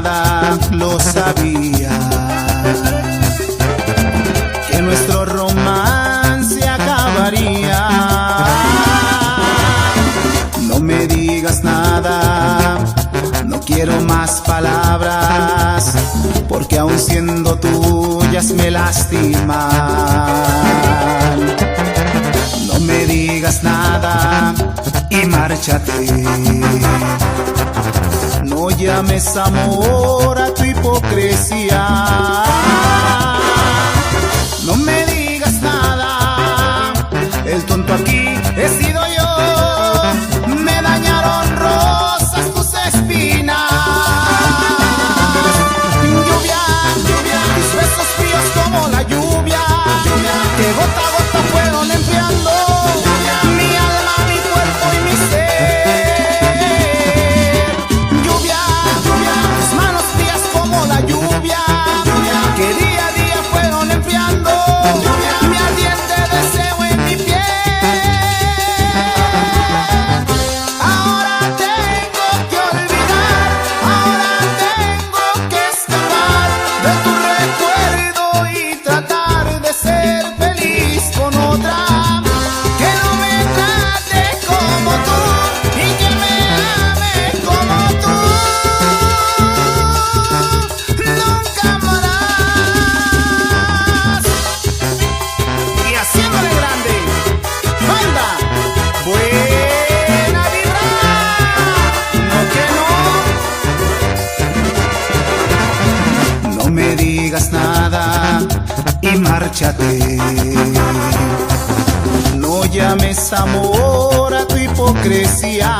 nada lo sabía, que nuestro romance acabaría. No me digas nada, no quiero más palabras, porque aun siendo tuyas me lastiman. No me digas nada y márchate. No llames amor a tu hipocresía. No me digas nada, el tonto aquí he sido yo. Me dañaron rosas tus espinas. Lluvia, lluvia, tus besos fríos como la lluvia, que gota a gota fueron enfriando mi alma, mi cuerpo y mi ser. Lluvia, lluvia, tus manos frías como la lluvia, que día a día fueron enfriando mi ardiente deseo en mi piel. Ahora tengo que olvidar, ahora tengo que escapar de tu recuerdo y tratar de ser feliz con otra, que no me trate como tú y que me ame como tú. Nunca más. Y haciéndole grande, banda Buena Vibra. No que no. No me digas nada y márchate. No llames amor a tu hipocresía.